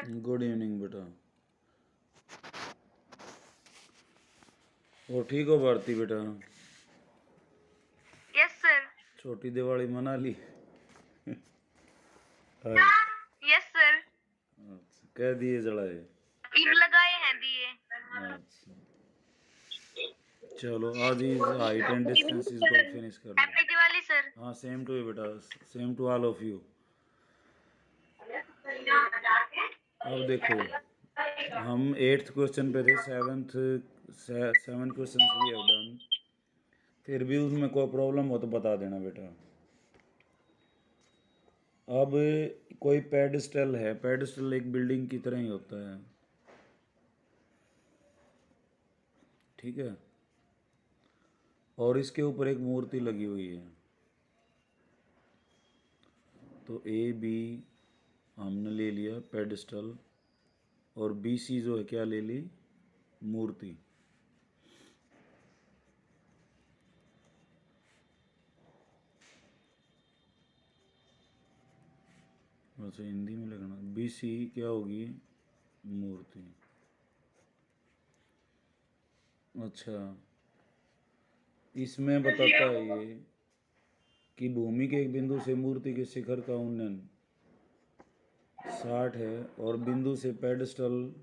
Good evening बेटा। वो ठीक हो भारती बेटा? Yes sir. छोटी दिवाली मना ली? हाय। Yes sir. अच्छा, कह दिए जलाए? ईब लगाए हैं दिए। अच्छा, चलो आज इज हाइट एंड डिस्टेंस इज को फिनिश कर लो। Happy Diwali sir. हाँ, सेम टू यू बेटा, same to all of you. अब देखो, हम 8th क्वेश्चन पे थे, 7 क्वेश्चन वी हैव डन। फिर भी उसमें कोई प्रॉब्लम हो तो बता देना बेटा। अब कोई पेडिस्टल है, पेडिस्टल एक बिल्डिंग की तरह ही होता है, ठीक है, और इसके ऊपर एक मूर्ति लगी हुई है। तो ए बी हमने ले लिया पेडिस्टल, और बी सी जो है क्या ले ली, मूर्ति। वैसे हिंदी में लिखना, बी सी क्या होगी, मूर्ति। अच्छा, इसमें बताता है ये कि भूमि के एक बिंदु से मूर्ति के शिखर का उन्नयन 60 है, और बिंदु से पेडस्टल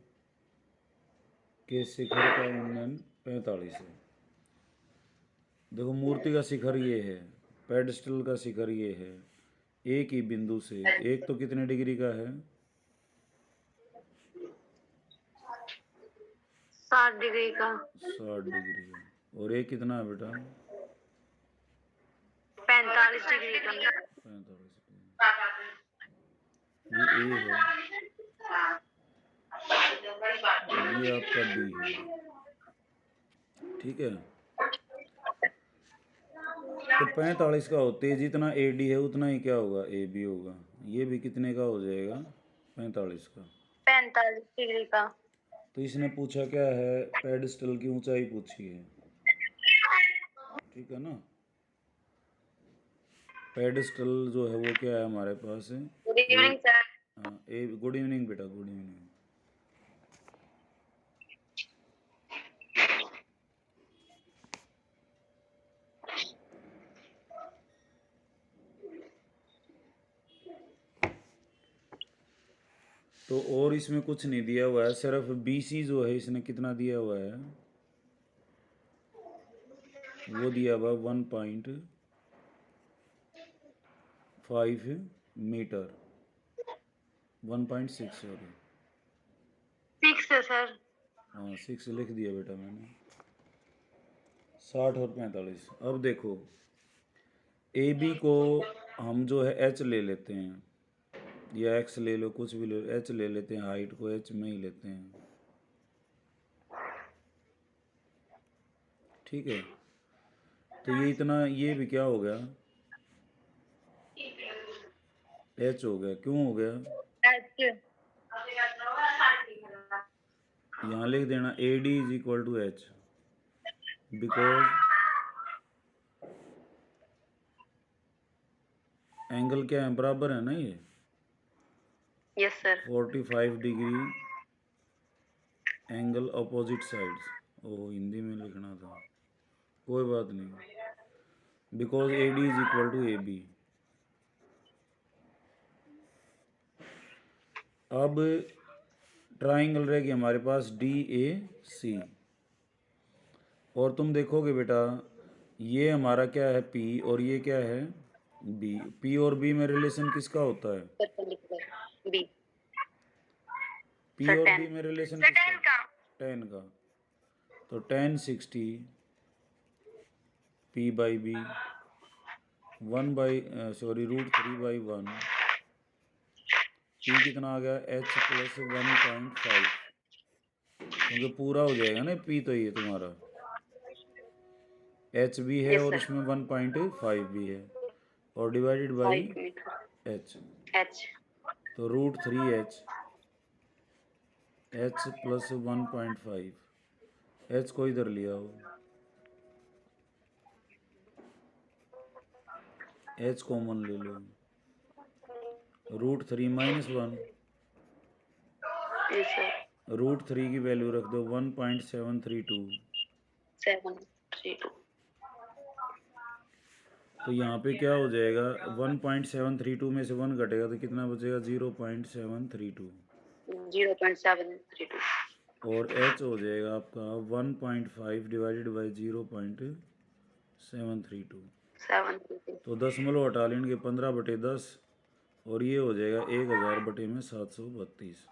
के शिखर का उन्नयन 45 है। देखो, मूर्ति का शिखर ये है, पेडस्टल का शिखर ये है, एक ही बिंदु से। एक तो कितने डिग्री का है, 60 डिग्री का। 60 डिग्री का। और एक कितना है बेटा, 45 डिग्री का। 45 डिग्री। ये ए है और ये आपका बी है, ठीक है। तो 45 का होते ही जितना ए डी है उतना ही क्या होगा, ए बी होगा। ये भी कितने का हो जाएगा, 45 का। 45 डिग्री का। तो इसने पूछा क्या है, पेडिस्टल की ऊंचाई पूछी है, ठीक है ना। पेडिस्टल जो है वो क्या है हमारे पास है, गुड इवनिंग सर। हाँ ए। गुड इवनिंग बेटा, गुड इवनिंग। तो और इसमें कुछ नहीं दिया हुआ है, सिर्फ बी सी जो है इसने कितना दिया हुआ है, वो दिया हुआ 1.5 मीटर, 1.6 सॉरी। 6 है सर। हाँ 6 लिख दिया बेटा मैंने। 60 और 45। अब देखो, ए बी को हम जो है एच ले लेते हैं, या एक्स ले लो, कुछ भी ले लो, एच ले लेते हैं, हाइट को एच में ही लेते हैं, ठीक है। तो ये इतना, ये भी क्या हो गया, एच हो गया। क्यों हो गया, एच। यहाँ लिख देना A D is equal to H, because angle क्या है, बराबर है ना ये, yes sir. 45 degree angle opposite sides. ओ हिंदी में लिखना था, कोई बात नहीं, because A D is equal to A B. अब ट्राइंगल रहेगी हमारे पास डी ए सी, और तुम देखोगे बेटा ये हमारा क्या है पी, और ये क्या है बी। पी और बी में रिलेशन किसका होता है, बी। पी सर और 10। बी में रिलेशन सर किसका, 10 का। 10 का। तो 1060 पी बाई बी, 1/√3/1। पी कितना आ गया, एच प्लस 1.5, क्योंकि पूरा हो जाएगा ना पी, तो ये तुम्हारा एच भी है यस और सर। इसमें 1.5 भी है, और divided by 5 metre. H. H. तो √3h, एच प्लस 1.5, एच को इधर लिया हो, एच कॉमन ले लो, √3 - 1, Yes, sir. √3 की वैल्यू रख दो 1.732। 732. तो यहाँ पे क्या हो जाएगा, 1.732 में से 1 घटेगा तो कितना बचेगा, 0.732। 0.732. और h हो जाएगा आपका 1.5 डिवाइडेड बाई 0.732। 732. तो दशमलव हटा लेंगे 15/10 और ये हो जाएगा 1000/732।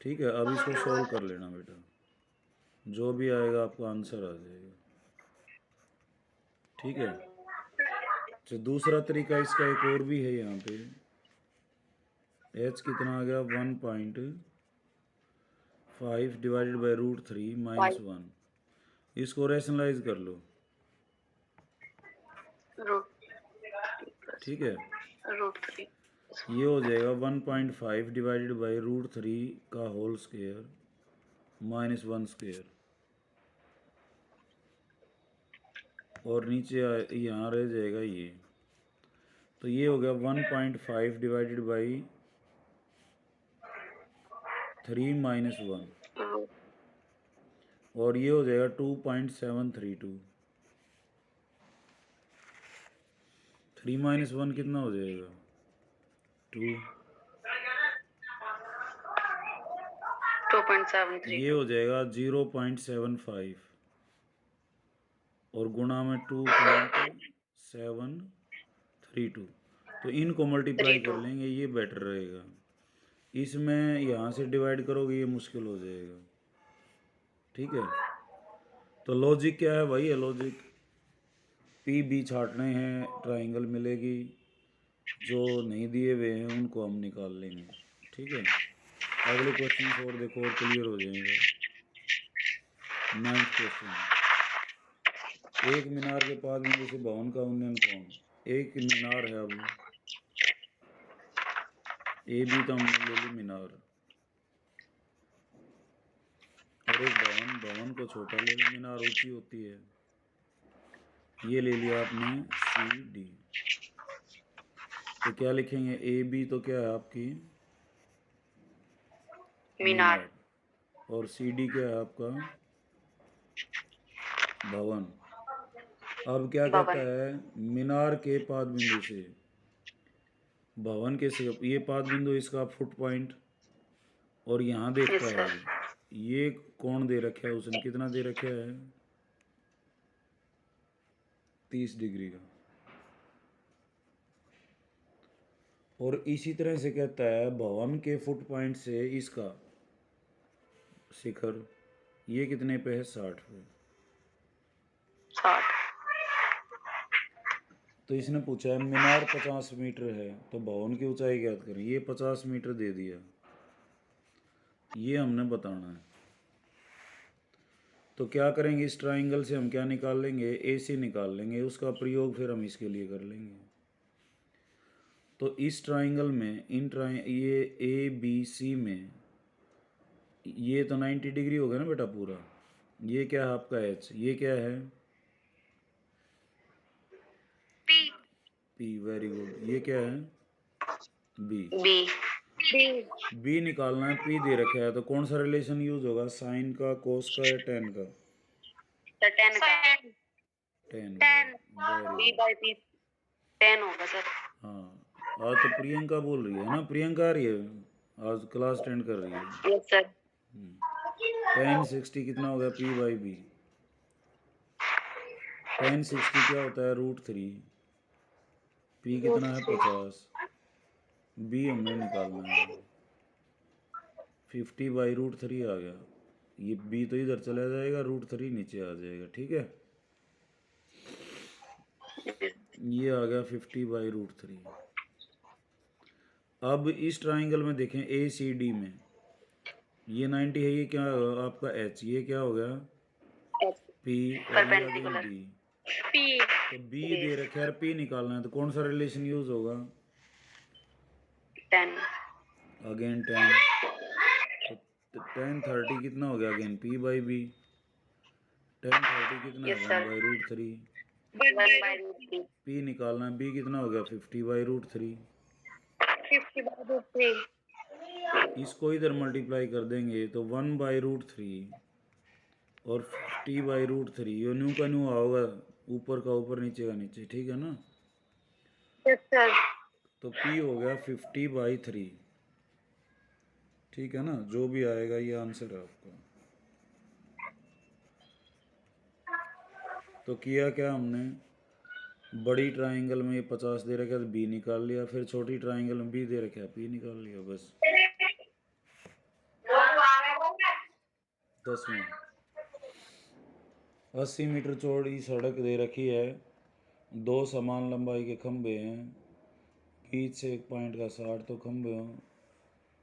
ठीक है, अब इसको सोल्व कर लेना बेटा, जो भी आएगा आपका आंसर आ जाएगा। ठीक है, तो दूसरा तरीका इसका एक और भी है। यहाँ पे h कितना आ गया, 1.5 डिवाइडेड बाई √3 माइनस 1। इसको रैशनलाइज कर लो। ठीक है, √3. ये हो जाएगा 1.5 डिवाइडेड बाई √3 का होल स्क्वायर माइनस 1 स्क्वायर, और नीचे यहाँ रह जाएगा ये। तो ये हो गया 1.5 डिवाइडेड बाई 3 माइनस 1, और ये हो जाएगा 2.732। 3 माइनस 1 कितना हो जाएगा, 2। 2.73. ये हो जाएगा 0.75 और गुणा में 2.732। तो इनको मल्टीप्लाई कर लेंगे, ये बेटर रहेगा। इसमें यहाँ से डिवाइड करोगे ये मुश्किल हो जाएगा। ठीक है, तो लॉजिक क्या है भाई, ये लॉजिक पी बी छाटने हैं, ट्राइंगल मिलेगी, जो नहीं दिए हुए हैं उनको हम निकाल लेंगे। ठीक है, अगले क्वेश्चन और देखो और क्लियर हो जाएगा। 9th क्वेश्चन, एक मीनार के पास बिंदु से भवन का उन्नयन कोण। एक मीनार है, अब ए बी तो हमने ले ली मीनार, और एक भवन को छोटा ले लो, मीनार ऊंची होती है, ये ले लिया आपने सी डी। तो क्या लिखेंगे, ए बी तो क्या है आपकी मीनार. और सी डी क्या है आपका भवन। अब क्या कहता है, मीनार के पाद बिंदु से भवन के से ये पाद बिंदु इसका फुट पॉइंट, और यहाँ देखता है ये कोण दे रखा है उसने, कितना दे रखा है, 30 डिग्री का। और इसी तरह से कहता है भवन के फुट पॉइंट से इसका शिखर ये कितने पे है, 60 पे। 60. तो इसने पूछा है मीनार 50 मीटर है तो भवन की ऊंचाई ज्ञात करें। ये 50 मीटर दे दिया, ये हमने बताना है। तो क्या करेंगे, इस ट्राइंगल से हम क्या निकाल लेंगे, ए सी निकाल लेंगे, उसका प्रयोग फिर हम इसके लिए कर लेंगे। तो इस ट्राइंगल में ये ए बी सी में ये तो 90 डिग्री हो गया ना बेटा पूरा। ये क्या है आपका एच, ये क्या है पी, वेरी गुड। ये क्या है बी। बी निकालना है, पी दे रखा है, तो कौन सा रिलेशन यूज होगा, साइन का, कोस का या टेन का, 10 का. 10। 10 होगा सर. हाँ, आज तो प्रियंका बोल रही है ना, प्रियंका आ रही है आज, क्लास अटेंड कर रही है। Yes sir. 10 60 कितना हो गया, पी बाई बी। 10 60 क्या होता है, √3। पी कितना है, 50। बी हमने निकालना है, 50 बाई √3 आ गया। ये बी तो इधर चला जाएगा, √3 नीचे आ जाएगा। ठीक है, ये आ गया 50 बाई √3। अब इस ट्राइंगल में देखें ए सी डी में ये 90 है, ये क्या होगा आपका एच, ये क्या हो गया पी, और ये अगेन डी। तो बी दे रखे यार, पी निकालना है, तो कौन सा रिलेशन यूज होगा, 10. अगेन 10। तो 10 30 कितना हो गया, अगेन पी बाई बी। 10 30 कितना Yes, है, sir. 1 बाई √3। 1/3. पी निकालना है, बी कितना हो गया, 50 बाई √3। 50/3. इसको इधर मल्टीप्लाई कर देंगे तो 1/√3 और 50/√3, यो न्यू का न्यू आओगा, ऊपर का ऊपर नीचे का नीचे, ठीक है ना। Yes sir. तो P हो गया 50/3, ठीक है ना। जो भी आएगा ये आंसर है आपका। तो किया क्या हमने, बड़ी ट्राइंगल में ये 50 दे रखा है तो B निकाल लिया, फिर छोटी ट्राइंगल में B दे रखा है P निकाल लिया, बस। 10वां, 80 मीटर चौड़ी सड़क दे रखी है, 2 समान लंबाई के खंभे हैं, बीच से एक पॉइंट का 60, तो खंभों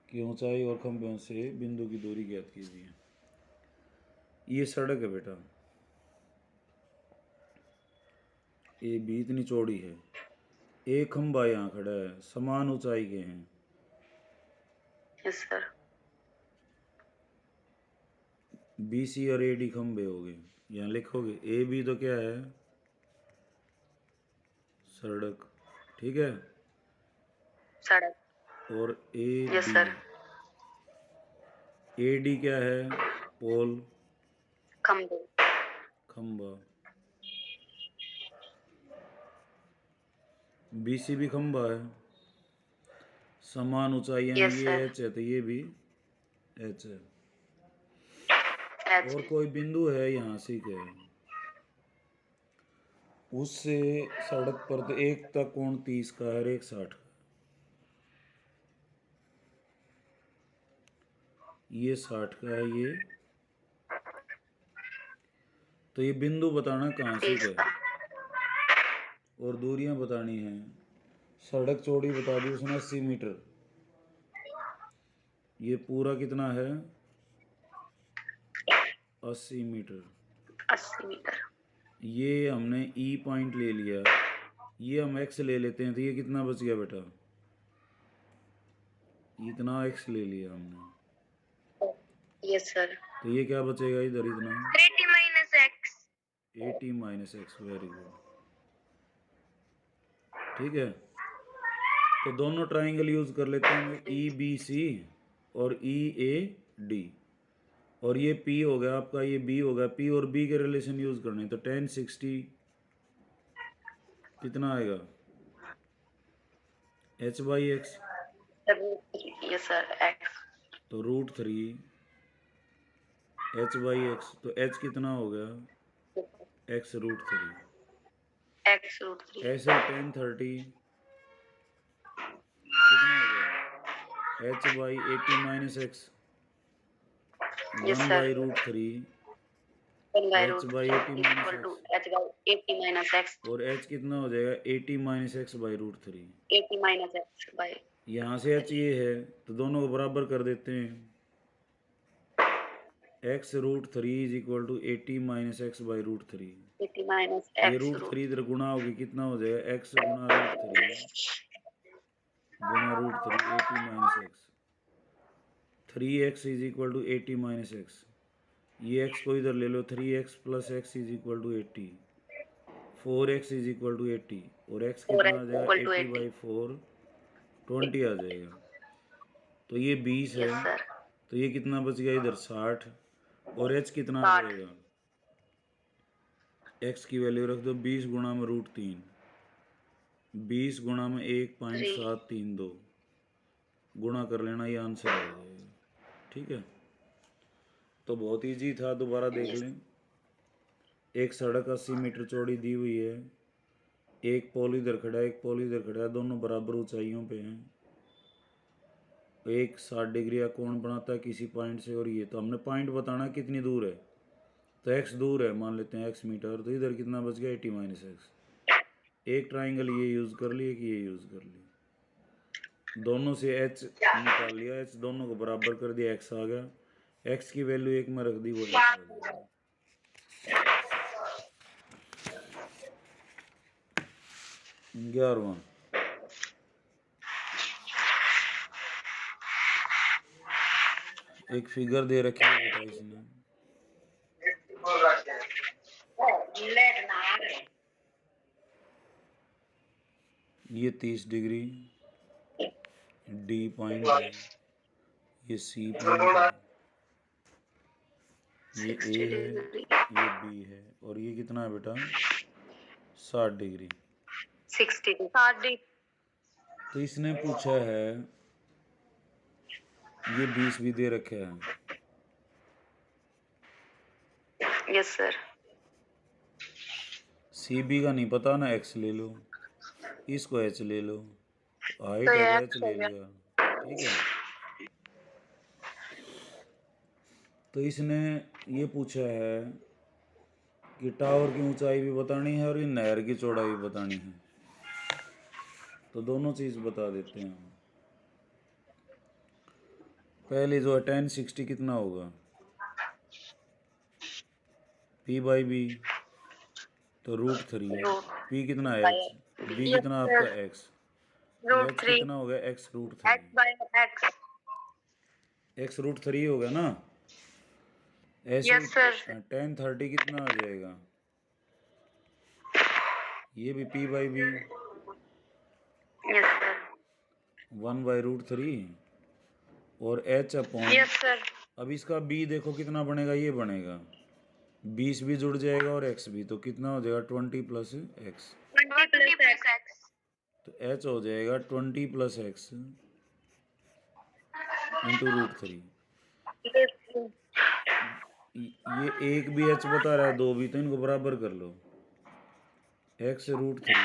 की ऊंचाई और खंभों से बिंदु की दूरी ज्ञात कीजिए। ये सड़क है बेटा, ये भी इतनी चौड़ी है, एक खंभा यहाँ खड़ा है, समान ऊंचाई के हैं। Yes sir. BC और AD खंभे हो गए, यहाँ लिखोगे AB तो क्या है, सड़क, ठीक है। सड़क। और यस सर। AD क्या है, पोल, खंभे। खंभा। BC भी खंभा है, समान ऊंचाइयां हैं, यस ये सर। H है तो ये भी H है। एच। और कोई बिंदु है यहाँ से क्या है, उससे सड़क पर तो एक का कोण 30 का है और एक 60 का, ये 60 का है ये। तो ये बिंदु बताना कहाँ से 30 क्या का। है, और दूरियां बतानी है। सड़क चौड़ी बता दी उसने 80 मीटर, ये पूरा कितना है 80 मीटर। 80 मीटर। ये हमने E पॉइंट ले लिया, ये हम X ले लेते हैं, तो ये कितना बच गया बेटा, इतना X ले लिया हमने, यस सर। तो ये क्या बचेगा इधर, इतना 80 minus x. 80 - x, very good, ठीक है। तो दोनों ट्राइंगल यूज कर लेते हैं, EBC और EAD, और ये P हो गया आपका, ये B हो गया, P और B के रिलेशन यूज करने, तो 1060 कितना आएगा, H/x, यस सर। एक्स। तो √3 H/x, तो H कितना हो गया, x √3। एक्स √3। ऐसे 1030 कितना हो गया, H/80 - x, yes sir. 1/√3 1 by H/80 √3 equal to - x, h by 80 minus x. और H कितना हो जाएगा 80 - x/√3। 80 minus x bye. यहाँ से H ये है तो दोनों को बराबर कर देते हैं, x √3 is equal to 80 - x/√3। 80 minus ये एक्स √3 इधर गुणा होगी, कितना हो जाएगा, x गुणा √3 80 - x, 3x is equal to 80 - x, ये x को इधर ले लो, 3x + x is equal to 80, 4x is equal to 80, और x कितना आ जाएगा, 80/4, 20 आ जाएगा। तो ये 20 है, यस सर। तो ये कितना बच गया इधर 60, और h कितना आ 60। जाएगा, x की वैल्यू रख दो 20 गुणा में √3, 20 गुणा में 1.732 गुणा कर लेना, ये आंसर आ जाएगा, ठीक है। तो बहुत इजी था, दोबारा देख लें। एक सड़क 80 मीटर चौड़ी दी हुई है, एक पोल इधर खड़ा है, एक पोल इधर खड़ा है, दोनों बराबर ऊंचाइयों पे हैं, एक 60 डिग्री का कोण बनाता है किसी पॉइंट से, और ये तो हमने पॉइंट बताना कितनी दूर है, तो x दूर है, मान लेते हैं x मीटर, तो इधर कितना बच गया 80 - x। एक ट्राइंगल ये यूज़ कर लिए, कि ये यूज़ कर लिए, दोनों से h निकाल लिया, h दोनों को बराबर कर दिया, x आ गया, x की वैल्यू एक में रख दी, वो x आ गया। 11वां, एक फिगर दे रखी है बेटा इसने, ये 30 डिग्री D पॉइंट है, ये सी पॉइंट है, ये 60 ए है, degree. ये बी है, और ये कितना है बेटा 60 डिग्री। 60 degree. तो इसने पूछा है, ये 20 भी दे रखे हैं। Yes, sir. सी बी का नहीं पता ना, एक्स ले लो, इसको एच ले लो, हाइट तो है ये तो एच X हो ले गया. लिया। ठीक है, तो इसने ये पूछा है कि टावर की ऊंचाई भी बतानी है और ये नहर की चौड़ाई भी बतानी है, तो दोनों चीज़ बता देते हैं हम। पहले जो है tan 60 कितना होगा, P बाई बी, तो √3, Root P कितना है by H, B Yes, कितना sir. आपका X, तो Root H 3. कितना हो गया X√3, X by X. X√3 हो गया ना। ऐसे Yes, sir. tan 30 कितना आ जाएगा, ये भी P by B, Yes, sir. 1/√3 और H अपॉन, Yes, sir. अब इसका B देखो कितना बनेगा, ये बनेगा 20 भी जुड़ जाएगा और X भी, तो कितना हो जाएगा 20 + X, 20 plus X. तो H हो जाएगा 20 + X इंटू √3। Yes, sir. ये एक भी H बता रहा है, दो भी, तो इनको बराबर कर लो, X√3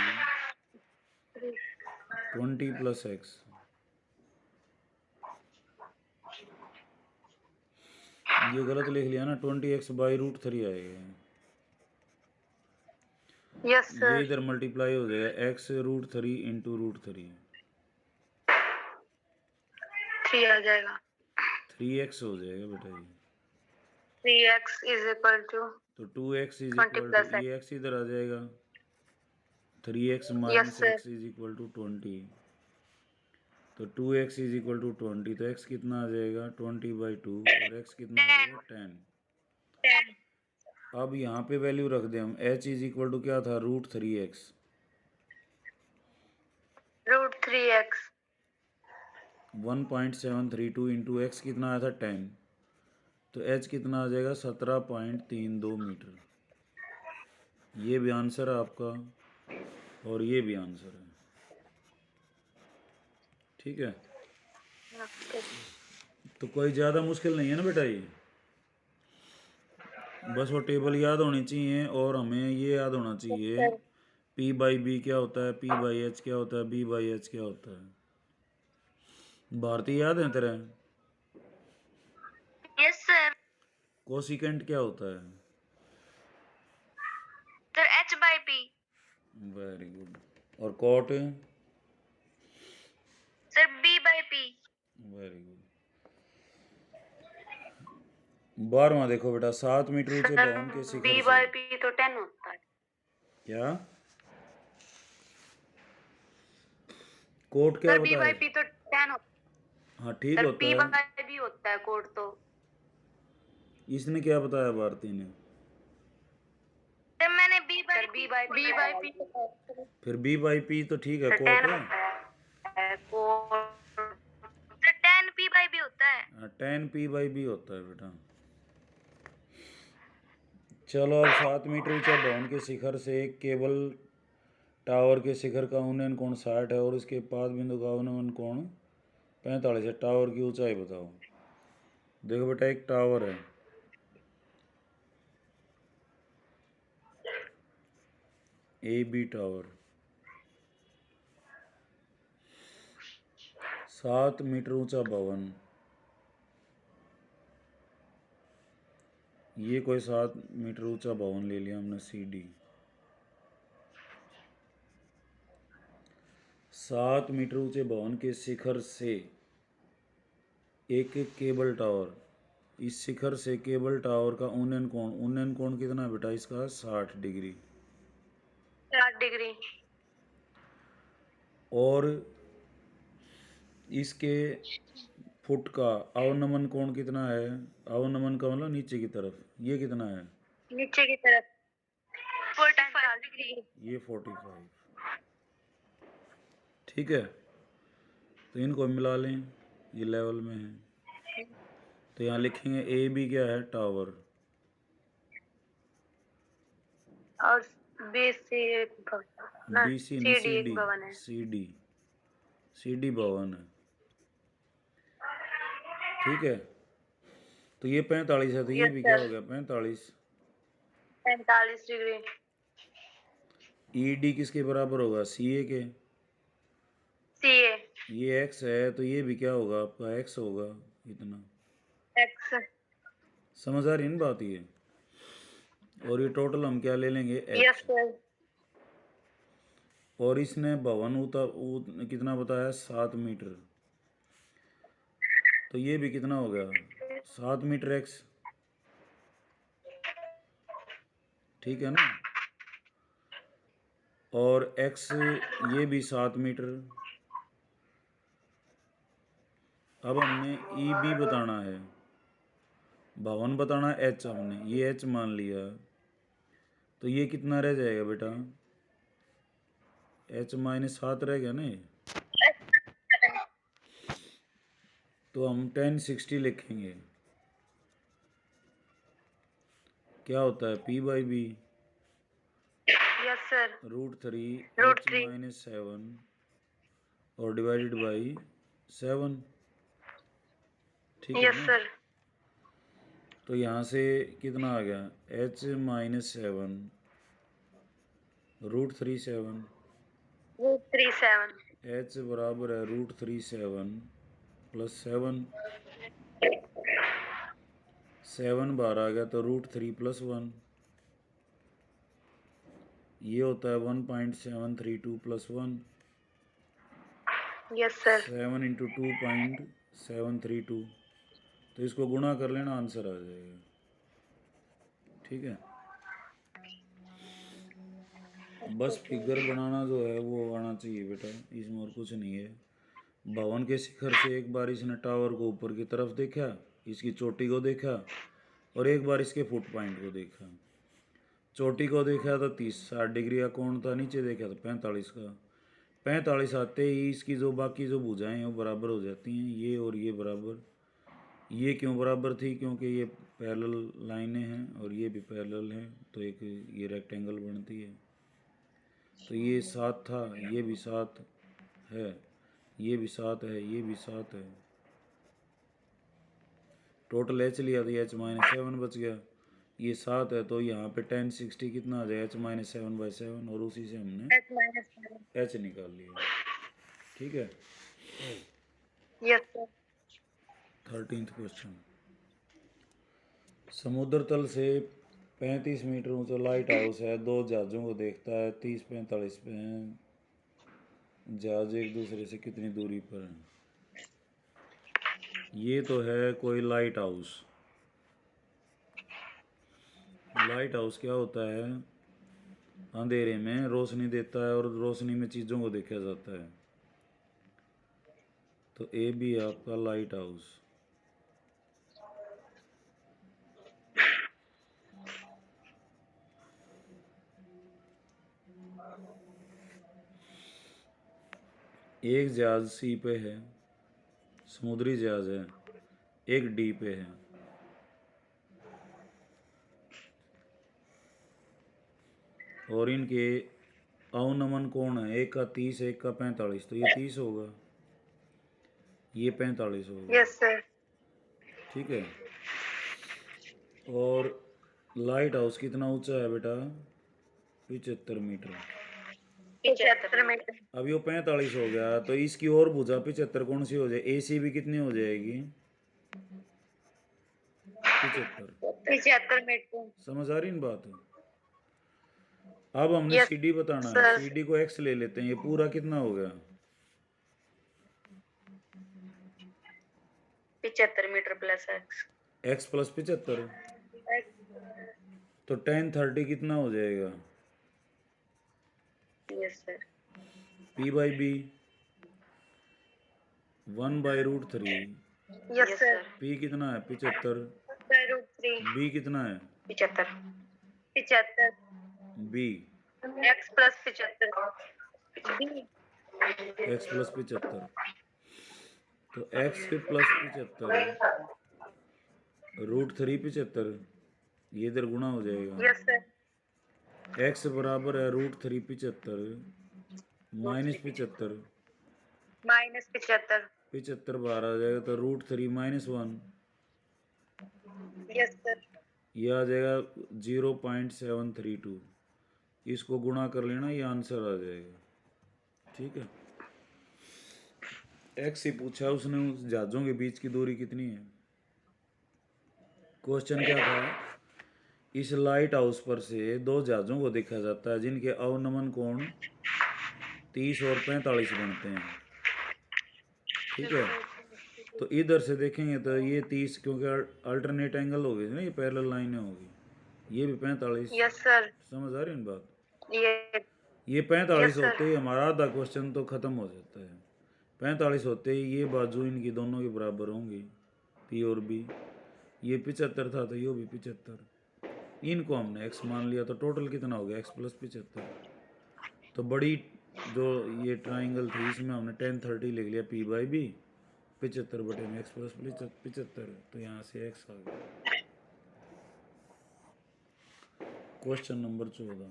20 + X, ये गलत लिख लिया ना, 20x/√3 आएगा, Yes, ये sir. इधर मल्टीप्लाई हो जाएगा X√3 इंटू √3, 3 आ जाएगा. 3x हो जाएगा बेटा ये, 3x is equal to तो 2x is 20 equal to, plus X. ये x इधर आ जाएगा, 3x Yes, - sir. x is equal to 20, तो 2x इज इक्वल टू 20, तो x कितना आ जाएगा 20/2 और x कितना आ जाएगा 10। 10. अब यहाँ पे वैल्यू रख दें हम, h इज इक्वल टू क्या था √3x, Root 3x. 1.732 into x कितना आया था 10, तो h कितना आ जाएगा 17.32 मीटर। ये भी आंसर है आपका और ये भी आंसर है। ठीक है, Okay. तो कोई ज़्यादा मुश्किल नहीं है ना बेटा, ये बस वो टेबल याद होनी चाहिए और हमें ये याद होना चाहिए P बाई बी क्या होता है, P बाई एच क्या होता है, B बाई एच क्या होता है। भारतीय याद है तेरा, Yes, sir. कोसिकेंट क्या होता है, Sir, H by P. Very good, और cot, Sir, B by P. Very good. 12वां देखो बेटा, 7 मीटर ऊंचे भवन के B शिखर by से, P तो 10 होता है. क्या कोट क्या Sir, B by बताया, P तो 10 होता है. हाँ ठीक Sir, होता P है, by B होता है कोड तो. इसने क्या बताया भारती ने, Sir, मैंने B by P. फिर B बाई पी तो ठीक है, Sir, कोट 10 होता है code. Sir, 10 P by B होता है. 10 P बाई बी होता है बेटा। चलो, अब 7 मीटर ऊंचा भवन के शिखर से एक केबल टावर के शिखर का उन्नयन कोण 60 है और इसके पाद बिंदु का उन्नयन कोण 45 है, टावर की ऊंचाई बताओ। देखो बेटा, एक टावर है, AB टावर, 7 मीटर ऊंचा भवन, ये कोई 7 मीटर ऊंचा भवन ले लिया हमने CD, 7 मीटर ऊंचे भवन के शिखर से एक केबल टावर, इस शिखर से केबल टावर का उन्नयन कोण कितना है बेटा इसका 60 डिग्री, 60 डिग्री. और इसके फुट का अवनमन कोण कितना है, अवनमन का मतलब नीचे की तरफ, ये कितना है, नीचे की तरफ 45 डिग्री. ये 45। ठीक है, तो इनको मिला लें, ये लेवल में है। तो यहाँ लिखेंगे ए बी क्या है, टावर, और बी सी एक भवन ना, बी सी नहीं, सी डी सी एक डी, भवन है। सी डी, सी डी भवन है। ठीक है, तो ये 45 है, तो ये यस भी क्या हो सर, गया 45। 45 डिग्री। ई डी किसके बराबर होगा, सी ए के। सी ए ये एक्स है तो ये भी क्या होगा आपका, एक्स होगा इतना। एक्स। समझ आ रही है ना बात ये। और ये टोटल हम क्या ले लेंगे, यस एच। सर। और इसने भवन कितना बताया, 7 मीटर, तो ये भी कितना हो गया, 7 मीटर एक्स। ठीक है ना, और एक्स ये भी 7 मीटर। अब हमने ई बी बताना है, भवन बताना एच, हमने ये एच मान लिया, तो ये कितना रह जाएगा बेटा, एच माइनस 7 रह गया ना ये। तो हम 1060 लिखेंगे, क्या होता है P by B, yes sir. √3 root H 3। Minus 7 और डिवाइडेड बाई 7। ठीक है यस ना, सर। तो यहाँ से कितना आ गया, एच माइनस 7 √3 7, रूट 3 7। एच बराबर है √3 7 प्लस 7, 7 बाहर आ गया तो √3 प्लस 1, ये होता है 1.732 प्लस 1। Yes sir. 7 इंटू 2.732, तो इसको गुणा कर लेना, आंसर आ जाएगा। ठीक है, बस फिगर बनाना जो है वो आना चाहिए बेटा, इसमें और कुछ नहीं है। भवन के शिखर से एक बार इसने टावर को ऊपर की तरफ देखा, इसकी चोटी को देखा, और एक बार इसके फुट पॉइंट को देखा। चोटी को देखा तो 60 डिग्री का कोण था, नीचे देखा तो 45 का। 45 आते ही इसकी जो बाकी जो भुजाएं हैं वो बराबर हो जाती हैं, ये और ये बराबर। ये क्यों बराबर थी, क्योंकि ये पैरेलल लाइनें हैं और ये भी पैरेलल हैं, तो एक ये रेक्टेंगल बनती है। तो ये 7 था, ये भी 7 है, ये भी 7 है, ये भी 7 है। टोटल एच लिया तो एच माइनस 7 बच गया, ये 7 है, तो यहाँ पे 1060 कितना आ जाएगा, एच माइनस 7/7, और उसी से हमने एच माइनस 7। एच निकाल लिया। ठीक है, यस सर। 13th क्वेश्चन, समुद्र तल से 35 मीटर ऊंचा लाइट हाउस है, दो जहाज़ों को देखता है, 30-45 पे हैं। जहाज एक दूसरे से कितनी दूरी पर हैं। ये तो है कोई लाइट हाउस। लाइट हाउस क्या होता है, अंधेरे में रोशनी देता है और रोशनी में चीज़ों को देखा जाता है। तो ए भी है आपका लाइट हाउस। एक जहाज सी पे है, समुद्री जहाज है, एक डी पे है। और इनके अवनमन कोण है, एक का 30, एक का 45, तो ये 30 होगा, ये 45 होगा। Yes sir. ठीक है, और लाइट हाउस कितना ऊंचा है बेटा, 75 मीटर। 75 मीटर। अब ये 45 हो गया, तो इसकी और भुजा 75 कौन सी हो जाए, ए सी भी कितनी हो जाएगी, 75। 75 मीटर। समझ आ रही है बात। अब हमने यस सी डी बताना है, सर। सी डी को एक्स ले लेते हैं, ये पूरा कितना हो गया, 75 metre plus x. X plus 75, तो 1030 कितना हो जाएगा, yes sir. P by B 1/√3। Yes sir. P कितना है 75, रूट 3। बी कितना है 75। 75। B, x plus 75। B. X plus 75। तो एक्स प्लस 75 √3 75, ये इधर गुणा हो जाएगा। Yes sir. एक्स बराबर है √3 75 माइनस 75, -75। 75 बाहर आ जाएगा तो √3 -1, यस सर। ये आ जाएगा 0.732। इसको गुणा कर लेना, ये आंसर आ जाएगा। ठीक है, एक्स ही पूछा उसने, उस जहाजों के बीच की दूरी कितनी है। क्वेश्चन क्या था, इस लाइट हाउस पर से दो जहाजों को देखा जाता है जिनके अवनमन कोण 30 और 45 बनते हैं। ठीक है, तो इधर से देखेंगे तो ये 30, क्योंकि अल्टरनेट एंगल हो गए ना, ये पैरेलल लाइनें होगी, ये भी 45। Yes sir. समझ आ रही है ना बात। ये ये यस 45 सर। होते ही हमारा आधा क्वेश्चन तो खत्म हो जाता है। 45 होते ही ये बाजू इनकी दोनों के बराबर होंगी, पी और बी। ये 75 था तो ये भी 75, इनको हमने एक्स मान लिया, तो टोटल कितना हो गया एक्स प्लस 75। तो बड़ी जो ये ट्राइंगल थी इसमें हमने 10/30 लिख लिया, पी बाई बी 75 बटे में एक्स प्लस 75, तो यहाँ से एक्स आ गया। क्वेश्चन नंबर 14,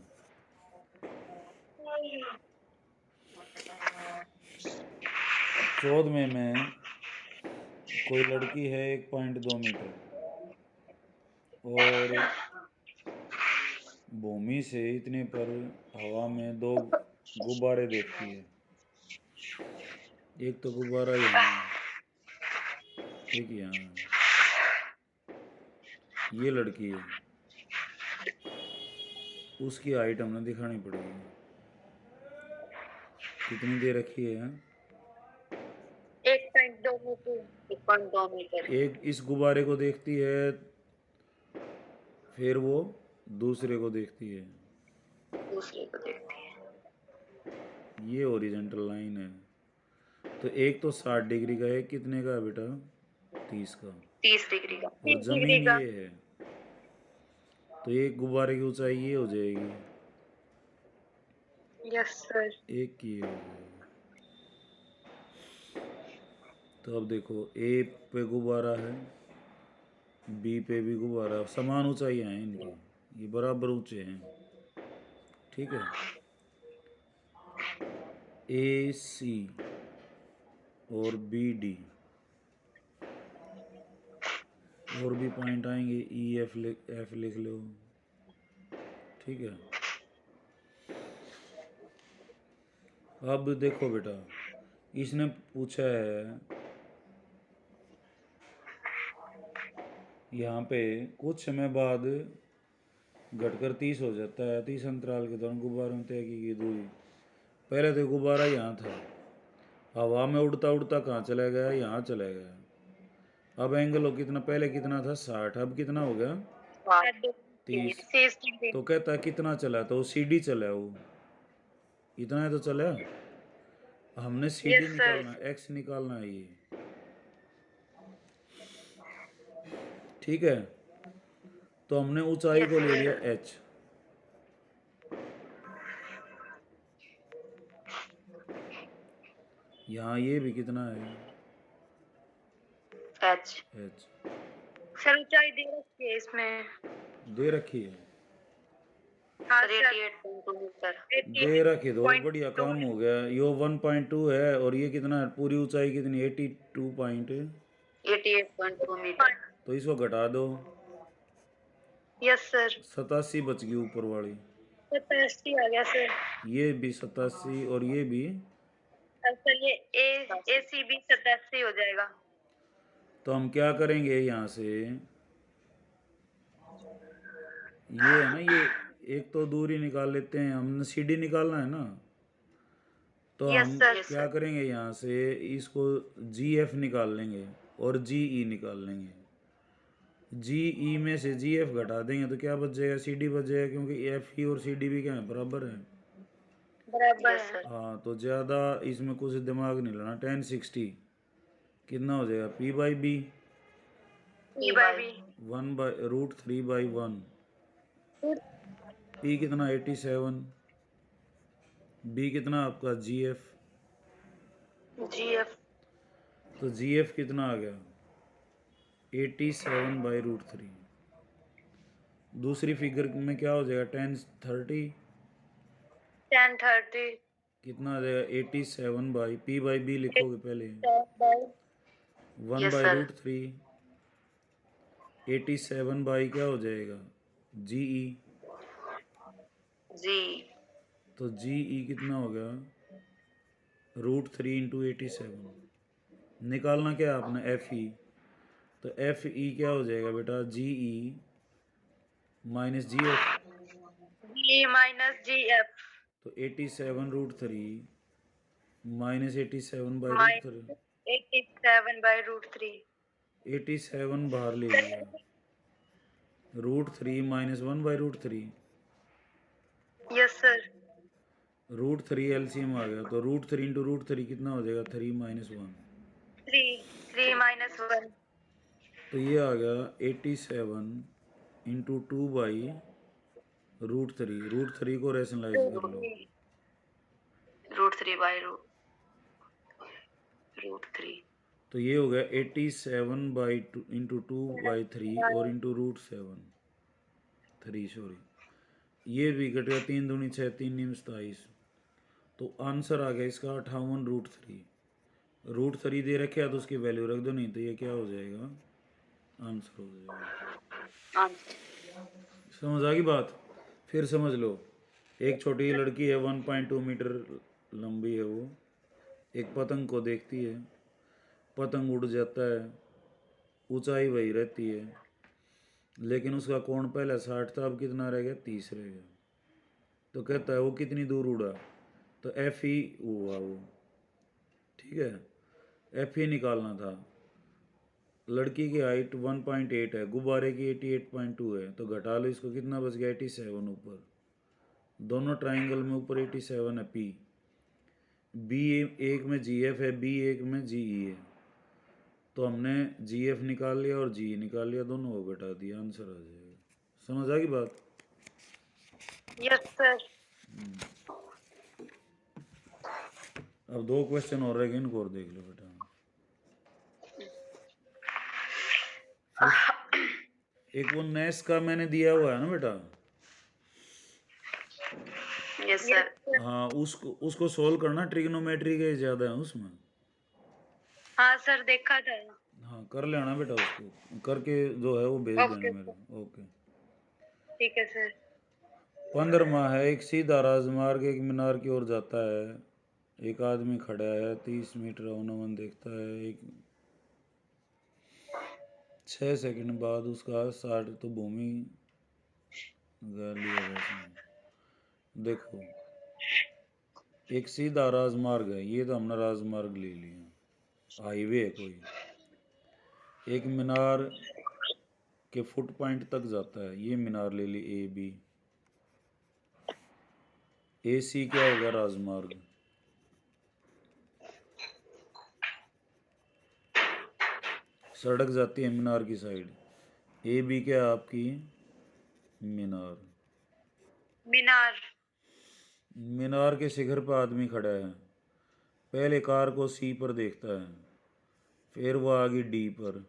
14वें में कोई लड़की है 1.2 मीटर और भूमि से इतने पर हवा में दो गुब्बारे देखती है। एक तो गुब्बारा यहाँ है, एक यहाँ है। ये लड़की है, उसकी हाइट हमने दिखानी पड़ेगी। कितनी दे रखी है, 1.2 मीटर। 1.2 मीटर। एक इस गुब्बारे को देखती है, फिर वो दूसरे को देखती है, दूसरे को देखती है। ये ओरिजेंटल लाइन है। तो एक तो 60 डिग्री का है, कितने का है बेटा, 30 का, 30 डिग्री का। और 30 डिग्री जमीन का। ये है, तो एक गुब्बारे की ऊंचाई ये हो जाएगी, यस सर। एक की ये हो जाएगी। तो अब देखो, ए पे गुब्बारा है, बी पे भी गुब्बारा, समान ऊंचाइयां हैं इनकी, ये बराबर ऊंचे हैं। ठीक है, ए सी और बी डी, और भी पॉइंट आएंगे, ई एफ लिख लो। ठीक है, अब देखो बेटा, इसने पूछा है यहाँ पे कुछ समय बाद घटकर 30 हो जाता है, 30 अंतराल के दौरान गुब्बारों में तय की गई दूरी। पहले तो गुब्बारा यहाँ था, हवा में उड़ता उड़ता कहाँ चला गया, यहाँ चला गया। अब एंगल हो कितना, पहले कितना था 60, अब कितना हो गया 30। 30 डिग्री। तो कहता है कितना चला, तो सी डी चला, वो इतना है तो चला। हमने सी डी यस सर। निकालना, एक्स निकालना है ये। ठीक है, तो हमने ऊंचाई को ले लिया एच, यहाँ ये भी कितना है एच। एच, सर ऊंचाई दे रखी है इसमें। दे रखी है, हाँ सर। 88.2 मीटर। दे रखी दो, बढ़िया काम हो गया। यो 1.2 है और ये कितना है, पूरी ऊंचाई कितनी, 88.2 मीटर। तो इसको घटा दो, यस सर। 87 बच गई ऊपर वाली, 87 आ गया सर। ये भी 87 और ये भी। सर ये ए सी बी 87 हो जाएगा। तो हम क्या करेंगे यहाँ से, ये है ना, ये एक तो दूरी निकाल लेते हैं, हमने सी डी निकालना है ना, तो यस हम सर। क्या करेंगे, यहाँ से इसको जी एफ निकाल लेंगे और जी ई निकाल लेंगे। जी ई में से जी एफ घटा देंगे तो क्या बच जाएगा, सी डी बच जाएगा, क्योंकि एफ ई और सी डी भी क्या है, बराबर है। बराबर है। हाँ, तो ज़्यादा इसमें कुछ दिमाग नहीं लगाना। 1060 कितना हो जाएगा, P by B, P by B 1/√3/1। P कितना 87, बी कितना आपका जी एफ, जी एफ तो जी एफ कितना आ गया 87/√3। दूसरी फिगर में क्या हो जाएगा 10/30 10/30 कितना आ जाएगा 87/P/B लिखोगे पहले 1 yes by sir root three 87 by क्या हो जाएगा जी ई। जी तो जी ई कितना हो गया √3 × 87। निकालना क्या है आपने एफ ई। तो एफ ई क्या हो जाएगा बेटा जी ई माइनस जी एफ। जी माइनस जी एफ तो 87√3 माइनस 87/√3। 87/√3 87 बाहर ले लिया √3 माइनस 1/√3 यस सर √3 एलसीएम आ गया तो √3 × √3 कितना हो जाएगा 3 - 1। 3 - 1 तो ये आ गया 87 × 2/√3। √3 को रैशनलाइज कर लो √3 तो ये हो गया 87 × 2/3 और इंटू √7 3 सॉरी ये भी कट गया 3 दूनी 6 3 निम 27। तो आंसर आ गया इसका 58√3। √3 दे रखे है तो उसकी वैल्यू रख दो नहीं तो ये क्या हो जाएगा आंसर हो जाएगा। समझ आ गई बात। फिर समझ लो एक छोटी लड़की है 1.2 मीटर लंबी है वो एक पतंग को देखती है पतंग उड़ जाता है ऊंचाई वही रहती है लेकिन उसका कोण पहले 60 था अब कितना रह गया 30 रह गया। तो कहता है वो कितनी दूर उड़ा तो एफ ई हुआ वो ठीक है एफ ई निकालना था। लड़की की हाइट 1.8 है गुब्बारे की 88.2 है तो घटा लो इसको कितना बच गया 87 ऊपर दोनों ट्राइंगल में ऊपर 87 है पी बी एक में जी एफ है बी एक में जी ई है तो हमने जी एफ निकाल लिया और जी निकाल लिया दोनों को घटा दिया आंसर आ जाएगा। समझ आ गई बात। यस सर अब 2 क्वेश्चन और रह गए इनको और देख लो बेटा। एक वो नेस का मैंने दिया हुआ है ना बेटा यस सर हाँ उसको सोल्व करना ट्रिग्नोमेट्री के ज़्यादा है उसमें। हाँ सर देखा था हाँ कर लेना बेटा उसको करके जो है वो भेज देना मेरे ओके। ठीक है सर 15वां है एक सीधा राजमार्ग एक मीनार की ओर जाता है एक आदमी खड़ा है 30 मीटर अवनमन देखता है एक 6 सेकंड बाद उसका 60 तो भूमि लिया वैसे देखो एक सीधा राजमार्ग है ये तो हमने राजमार्ग ले लिया हाईवे है कोई एक मीनार के फुट पॉइंट तक जाता है ये मीनार ले ली ए बी ए सी क्या हो गया राजमार्ग सड़क जाती है मीनार की साइड ए बी क्या है आपकी मीनार मीनार मीनार के शिखर पर आदमी खड़ा है पहले कार को सी पर देखता है फिर वो आ गई डी पर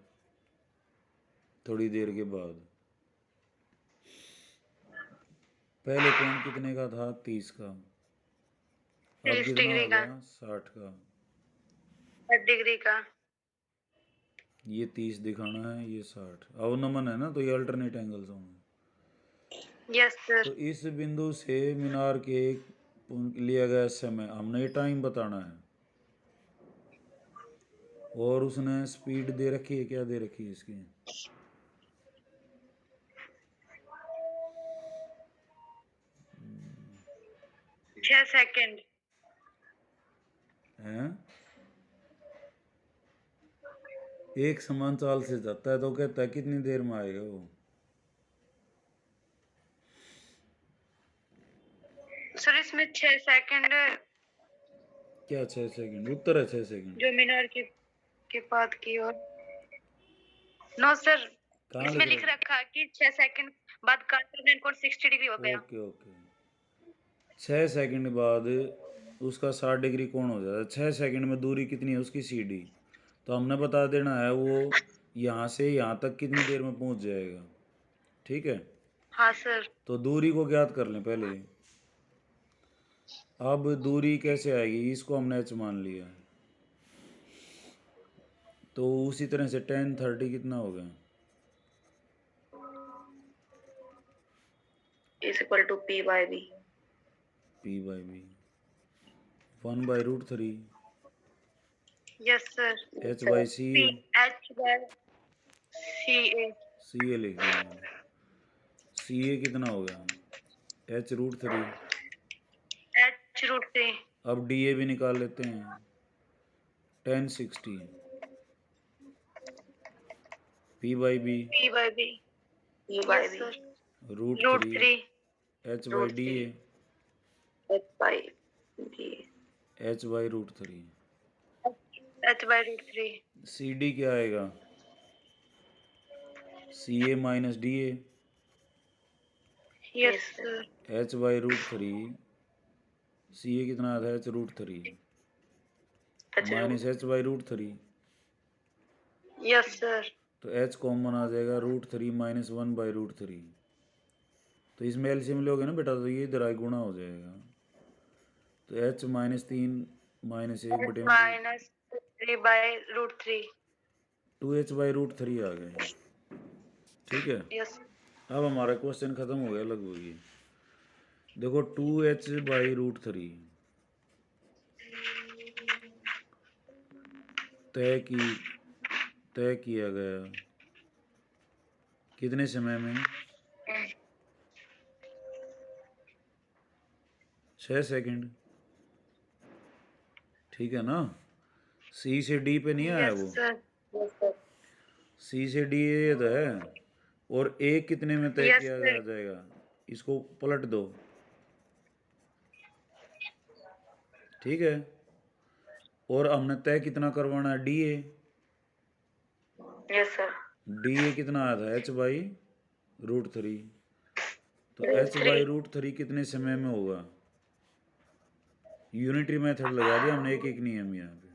थोड़ी देर के बाद पहले कोण कितने का था 30 का अब 30 कितना डिग्री हो का गया 60 का 60 डिग्री का ये 30 दिखाना है ये 60 अवनमन है ना तो ये अल्टरनेट एंगल्स होंगे। यस तो सर इस बिंदु से मीनार के लिया गया समय हमने ये टाइम बताना है और उसने स्पीड दे रखी है क्या दे रखी है इसकी 6 सेकंड हैं एक समान चाल से जाता है तो कहता है कितनी देर में आएगा वो सर इसमें 6 सेकंड क्या 6 सेकंड उत्तर है 6 सेकंड जो मीनार के पाद की ओर नो सर कहाँ इसमें लिख लिख रहे रखा कि 6 सेकंड बाद का अल्टरनेट कोण 60 डिग्री हो गया ओके ओके 6 सेकंड बाद उसका 60 डिग्री कोण हो जाता है 6 सेकंड में दूरी कितनी है उसकी सी डी तो हमने बता देना है वो यहाँ से यहाँ तक कितनी देर में पहुँच जाएगा। ठीक है, हाँ सर। तो दूरी को ज्ञात कर लें पहले। अब दूरी कैसे आएगी, इसको हमने h मान लिया है, तो उसी तरह से 10 30 कितना हो गया, is equal to P by B। P/B 1/√3 yes sir. H/C H by CA। CA लिख दिया मैंने। CA कितना हो गया, H√3। H√3। अब DA भी निकाल लेते हैं, 1060 P/B P by B। P by B। √3 H/DA H by D। H/√3। H by √3। CD क्या आएगा, CA minus DA yes sir. H/√3। CA कितना आता है, H√3 minus H/√3। Yes sir. तो H कॉमन आ जाएगा, √3 माइनस 1/√3। तो इसमें एलसीएम लोगे ना बेटा, तो ये इधर आई गुणा हो जाएगा। तो H -3 -1 बटे माइनस 3/√3। 2H/√3 आ गए। ठीक है, यस। अब हमारा क्वेश्चन खत्म हो गया लगभग ही। देखो 2H/√3 तय किया गया कितने समय में, 6 सेकंड। ठीक है ना, C से D पे नहीं आया वो, C से D ये तो है, और A कितने में तय Yes, किया sir. जाएगा, इसको पलट दो। ठीक है, और हमने तय कितना करवाना है, DA। Yes sir. DA कितना आया था, H/√3। तो H/√3 कितने समय में होगा, यूनिटरी मेथड लगा दिया हमने, एक एक नियम यहाँ पे।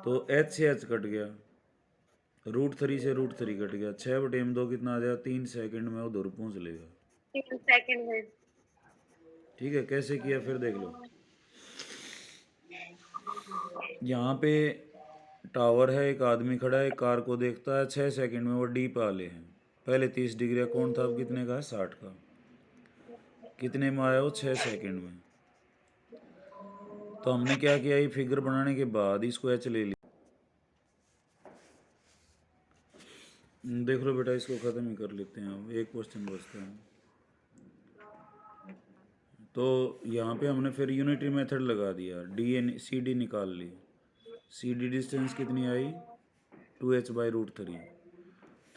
तो H से H कट गया, √3 से √3 कट गया, 6/2 कितना आ जाएगा, 3 सेकंड में उधर पहुँच लेगा। 3 सेकंड में। ठीक है, कैसे किया फिर देख लो। यहाँ पे टावर है, एक आदमी खड़ा है, कार को देखता है, 6 सेकंड में वो डी पे आ ले हैं। पहले 30 डिग्री कौन था, अब कितने का है, 60 का। कितने में आया वो, 6 सेकंड में। तो हमने क्या किया, ये फिगर बनाने के बाद इसको एच ले लिया। देख लो बेटा, इसको ख़त्म ही कर लेते हैं, अब एक क्वेश्चन बचता है। तो यहाँ पे हमने फिर यूनिटरी मेथड लगा दिया, CD निकाल ली। CD डिस्टेंस कितनी आई, 2H/√3।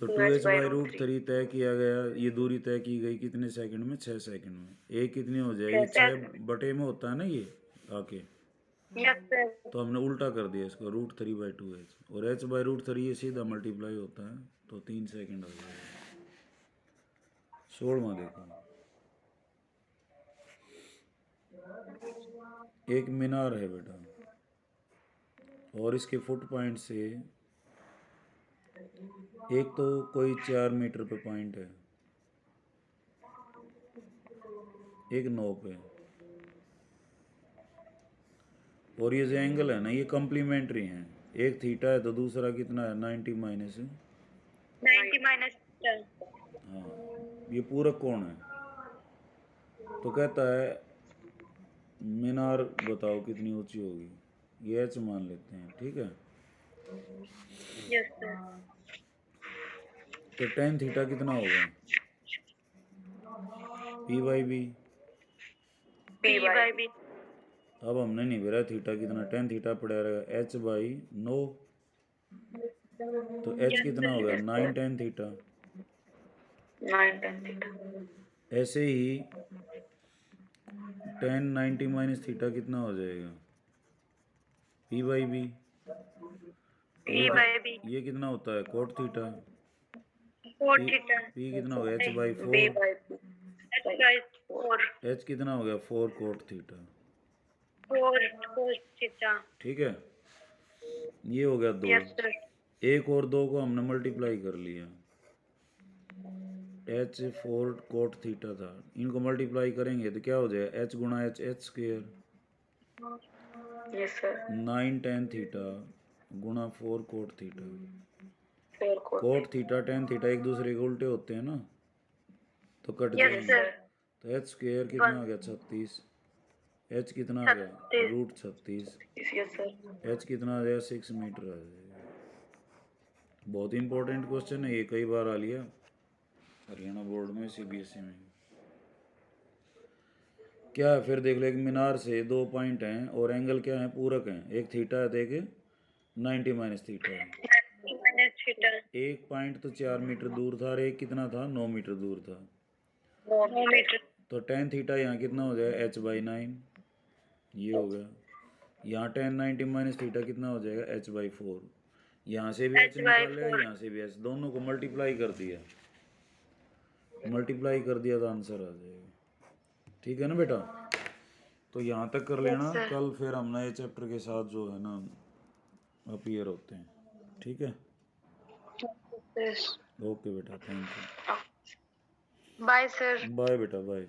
तो 2H/√3 तय किया गया, ये दूरी तय की गई कितने सेकंड में, 6 सेकंड में। एक कितनी हो जाएगी, 6 बटे में होता है ना ये आके, तो हमने उल्टा कर दिया इसको, √3/2H, और H/√3 ये सीधा मल्टीप्लाई होता है, तो 3 सेकंड आ जाएगा। 16वां देखो, एक मीनार है बेटा, और इसके फुट पॉइंट से एक तो कोई 4 मीटर पे पॉइंट है, एक 9 पे, और ये जो एंगल है ना, ये कॉम्प्लीमेंट्री हैं। एक थीटा है तो दूसरा कितना है, 90 माइनस। हाँ, ये पूरक कोण है। तो कहता है मीनार बताओ कितनी ऊंची होगी, ये H मान लेते हैं। ठीक है, यस सर। तो tan थीटा कितना होगा, P/B। P/B। अब हमने नहीं भेजा थीटा कितना, tan थीटा पड़ा रहेगा H/9। तो H कितना होगा, 9 tan थीटा। 9 tan theta. ऐसे ही tan 90 माइनस थीटा कितना हो जाएगा, P/B। P/B। ये कितना होता है, cot थीटा। 4 थीटा। P कितना हो गया, H/4। H/4। H कितना हो गया, 4 cot थीटा। cos theta. ठीक है, ये हो गया 2। Yes sir. एक और 2 को हमने मल्टीप्लाई कर लिया, एच 4 कोट थीटा था, इनको मल्टीप्लाई करेंगे तो क्या हो जाएगा, एच गुणा H, H square, Yes sir. 9 tan theta गुणा 4 cot theta. 4 cos. Cot theta tan theta एक दूसरे के उल्टे होते हैं ना, तो कट Yes जाएंगे। sir. तो एच स्क्वेयर कितना आ गया, 36। एच कितना आ गया, 36. रूट 36। Yes sir. एच कितना आ जाएगा, 6 मीटर आ जाएगा। बहुत इंपॉर्टेंट क्वेश्चन है ये, कई बार आ लिया हरियाणा बोर्ड में, सीबीएसई में। क्या है फिर देख लो, एक मीनार से 2 पॉइंट हैं और एंगल क्या है, पूरक हैं, एक थीटा है, देख 90 माइनस थीटा है। Minus theta. एक पॉइंट तो 4 मीटर दूर था और एक कितना था, 9 मीटर दूर था। 9 meter. तो टेन थीटा यहाँ कितना हो जाएगा, एच बाई 9, ये हो गया। यहाँ टेन 90 माइनस थीटा कितना हो जाएगा, एच बाई 4। यहाँ से भी एच निकाल लिया, यहाँ से भी एच, दोनों को मल्टीप्लाई कर दिया, मल्टीप्लाई कर दिया तो आंसर आ जाएगा। ठीक है ना बेटा, तो यहाँ तक कर लेना, कल फिर हम नए चैप्टर के साथ जो है ना अपीयर होते हैं। ठीक है, Yes. ओके बेटा, thank you, Bye sir. Bye बेटा, बाय।